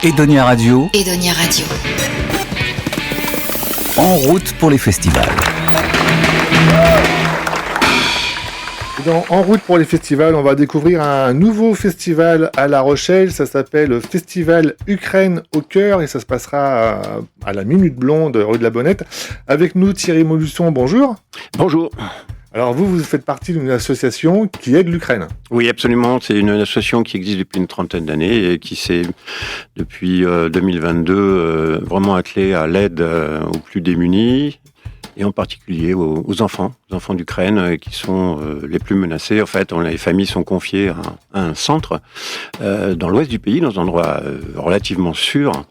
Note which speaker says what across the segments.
Speaker 1: Edonia Radio.
Speaker 2: Edonia Radio.
Speaker 1: En route pour les festivals.
Speaker 3: En route pour les festivals, on va découvrir un nouveau festival à La Rochelle. Ça s'appelle Festival Ukraine au cœur et ça se passera à la Minute Blonde, rue de la Bonnette. Avec nous, Thierry Maulusson, bonjour.
Speaker 4: Bonjour.
Speaker 3: Alors vous faites partie d'une association qui aide l'Ukraine.
Speaker 4: Oui, absolument. C'est une association qui existe depuis une trentaine d'années et qui s'est, depuis 2022, vraiment attelée à l'aide aux plus démunis et en particulier aux enfants d'Ukraine qui sont les plus menacés. En fait, les familles sont confiées à un centre dans l'ouest du pays, dans un endroit relativement sûr,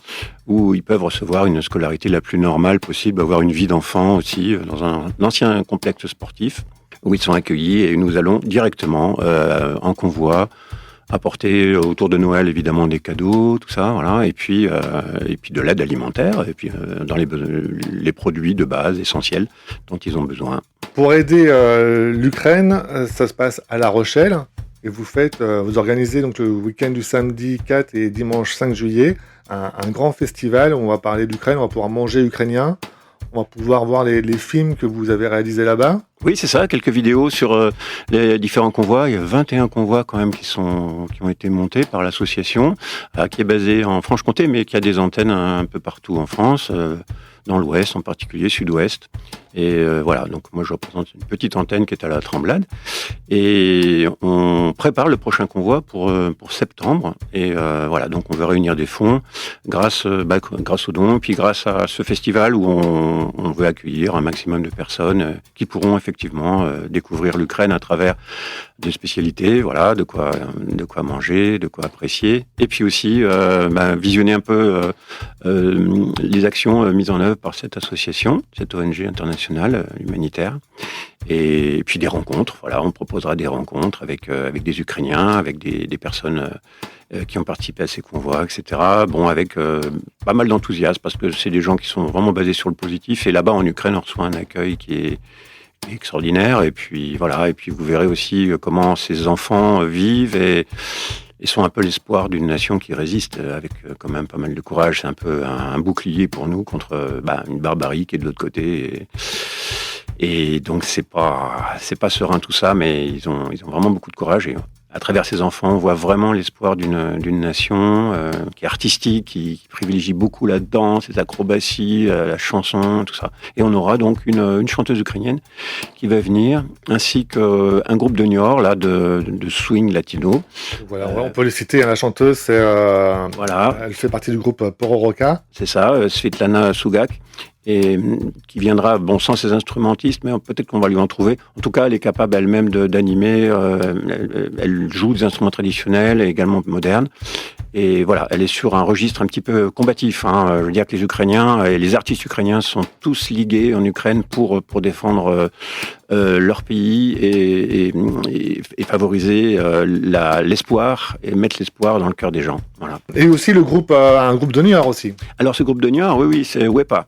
Speaker 4: où ils peuvent recevoir une scolarité la plus normale possible, avoir une vie d'enfant aussi, dans un ancien complexe sportif, où ils sont accueillis et nous allons directement en convoi apporter autour de Noël évidemment des cadeaux, tout ça, voilà, et puis de l'aide alimentaire, et puis dans les produits de base essentiels dont ils ont besoin.
Speaker 3: Pour aider l'Ukraine, ça se passe à La Rochelle, et vous organisez donc le week-end du samedi 4 et dimanche 5 juillet un grand festival où on va parler d'Ukraine, on va pouvoir manger ukrainien. On va pouvoir voir les films que vous avez réalisés là-bas.
Speaker 4: Oui, c'est ça, quelques vidéos sur les différents convois. Il y a 21 convois quand même qui ont été montés par l'association, qui est basée en Franche-Comté, mais qui a des antennes un peu partout en France, dans l'Ouest en particulier, Sud-Ouest. Et voilà, donc moi je représente une petite antenne qui est à la Tremblade. Et on prépare le prochain convoi pour septembre. Et voilà, donc on veut réunir des fonds grâce aux dons, puis grâce à ce festival où on veut accueillir un maximum de personnes qui pourront effectivement découvrir l'Ukraine à travers des spécialités, voilà, de quoi manger, de quoi apprécier. Et puis aussi visionner un peu les actions mises en œuvre par cette association, cette ONG internationale humanitaire, et puis des rencontres. Voilà, on proposera des rencontres avec des Ukrainiens, avec des personnes qui ont participé à ces convois, etc. Bon, avec pas mal d'enthousiasme parce que c'est des gens qui sont vraiment basés sur le positif. Et là-bas en Ukraine, on reçoit un accueil qui est extraordinaire. Et puis voilà, et puis vous verrez aussi comment ces enfants vivent et sont un peu l'espoir d'une nation qui résiste avec quand même pas mal de courage. C'est un peu un bouclier pour nous contre une barbarie qui est de l'autre côté. Et donc c'est pas serein tout ça, mais ils ont vraiment beaucoup de courage. Et à travers ces enfants, on voit vraiment l'espoir d'une nation qui est artistique, qui privilégie beaucoup la danse, les acrobaties, la chanson, tout ça. Et on aura donc une chanteuse ukrainienne qui va venir, ainsi qu'un groupe de Niort, là, de swing latino.
Speaker 3: Voilà, on peut les citer, la chanteuse, voilà. Elle fait partie du groupe Pororoca.
Speaker 4: C'est ça, Svetlana Sugak. Et qui viendra, sans ses instrumentistes, mais peut-être qu'on va lui en trouver. En tout cas, elle est capable elle-même d'animer. Elle joue des instruments traditionnels et également modernes. Et voilà, elle est sur un registre un petit peu combatif. Je veux dire que les Ukrainiens et les artistes ukrainiens sont tous ligués en Ukraine pour défendre leur pays et favoriser l'espoir et mettre l'espoir dans le cœur des gens. Voilà.
Speaker 3: Et aussi un groupe de Niort aussi.
Speaker 4: Alors ce groupe de Niort, oui, c'est Wepa.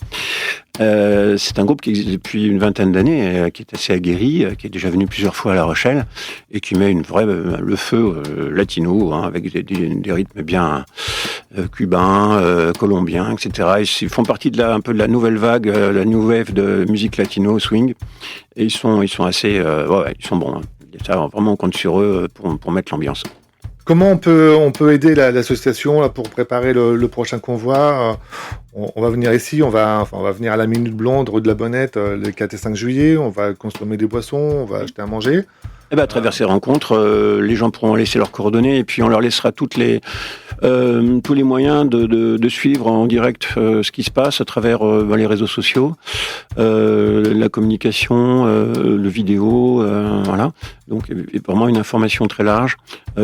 Speaker 4: C'est un groupe qui existe depuis une vingtaine d'années, qui est assez aguerri, qui est déjà venu plusieurs fois à La Rochelle et qui met le feu latino, avec des rythmes bien cubains, colombiens, etc. Ils font partie un peu de la nouvelle vague, la new wave de musique latino, swing. Et ils sont assez, ils sont bons. Ça, vraiment, on compte sur eux pour mettre l'ambiance.
Speaker 3: Comment on peut aider l'association là, pour préparer le prochain convoi? On va venir ici, on va venir à la Minute Blonde, rue de la Bonnette, le 4 et 5 juillet. On va consommer des boissons, on va acheter à manger.
Speaker 4: À travers ces rencontres, les gens pourront laisser leurs coordonnées et puis on leur laissera tous les moyens de suivre en direct ce qui se passe à travers les réseaux sociaux, la communication, le vidéo, voilà. Donc vraiment une information très large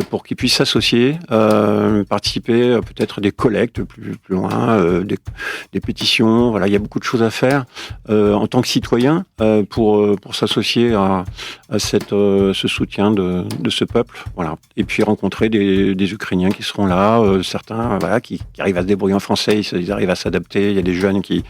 Speaker 4: pour qu'ils puissent s'associer, participer peut-être à des collectes plus loin, des pétitions. Voilà, il y a beaucoup de choses à faire en tant que citoyen pour s'associer à cette ce soutien de ce peuple. Voilà. Et puis rencontrer des Ukrainiens qui seront là, certains qui arrivent à se débrouiller en français, ils arrivent à s'adapter. Il y a des jeunes qui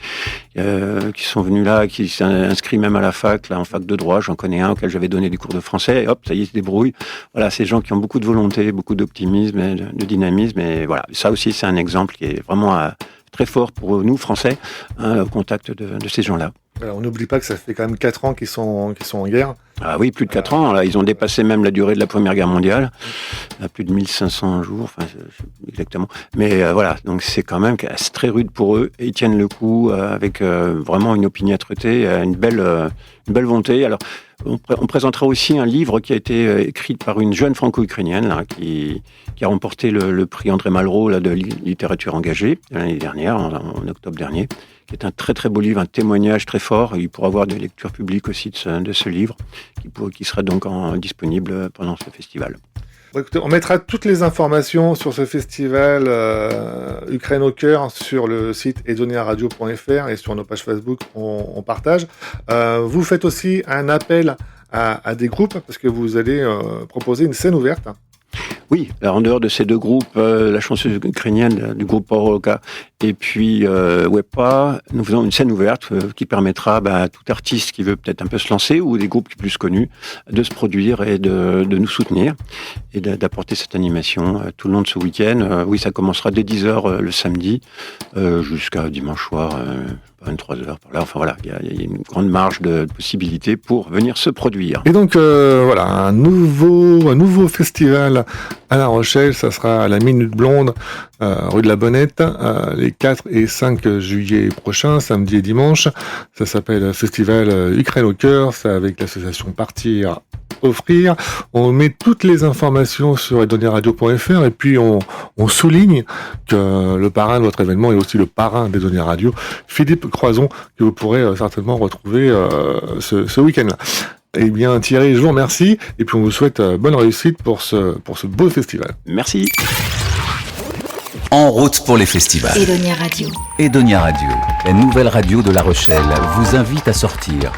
Speaker 4: sont venus là, qui s'inscrivent même à la fac, là, en fac de droit. J'en connais un auquel j'avais donné des cours de français. Et hop, ça y est, ils se débrouillent. Voilà, ces gens qui ont beaucoup de volonté, beaucoup d'optimisme, et de dynamisme. Et voilà, ça aussi, c'est un exemple qui est vraiment très fort pour nous, Français, au contact de ces gens-là.
Speaker 3: Alors, on n'oublie pas que ça fait quand même 4 ans qu'ils sont en guerre.
Speaker 4: Ah oui, plus de 4 ans. Là, ils ont dépassé même la durée de la Première Guerre mondiale. Plus de 1500 jours, enfin, exactement. Mais voilà, donc c'est quand même c'est très rude pour eux. Et ils tiennent le coup avec vraiment une opiniâtreté, une belle volonté. Alors, on présentera aussi un livre qui a été écrit par une jeune franco-ukrainienne là, qui a remporté le prix André Malraux là, de littérature engagée l'année dernière, en octobre dernier, qui est un très très beau livre, un témoignage très fort. Il pourra avoir des lectures publiques aussi de ce livre, qui sera donc disponible pendant ce festival.
Speaker 3: Bon, écoutez, on mettra toutes les informations sur ce festival Ukraine au cœur sur le site edoniaradio.fr et sur nos pages Facebook, on partage. Vous faites aussi un appel à des groupes parce que vous allez proposer une scène ouverte.
Speaker 4: Oui, alors en dehors de ces deux groupes, la chanteuse ukrainienne du groupe Poroka et puis Wepa, nous faisons une scène ouverte qui permettra à tout artiste qui veut peut-être un peu se lancer ou des groupes plus connus de se produire et de nous soutenir et d'apporter cette animation tout le long de ce week-end. Oui, ça commencera dès 10h le samedi jusqu'à dimanche soir, 23h par là. Enfin voilà, il y a une grande marge de possibilités pour venir se produire.
Speaker 3: Et donc voilà, un nouveau festival à La Rochelle, ça sera à la Minute Blonde, rue de la Bonnette, les 4 et 5 juillet prochains, samedi et dimanche. Ça s'appelle Festival Ukraine au cœur, c'est avec l'association Partir Offrir. On met toutes les informations sur edoniaradio.fr et puis on souligne que le parrain de votre événement est aussi le parrain d'Edonia Radio, Philippe Croison, que vous pourrez certainement retrouver ce week-end-là. Eh bien Thierry, je vous remercie et puis on vous souhaite bonne réussite pour ce beau festival.
Speaker 4: Merci.
Speaker 1: En route pour les festivals.
Speaker 2: Edonia Radio.
Speaker 1: Edonia Radio, la nouvelle radio de La Rochelle, vous invite à sortir.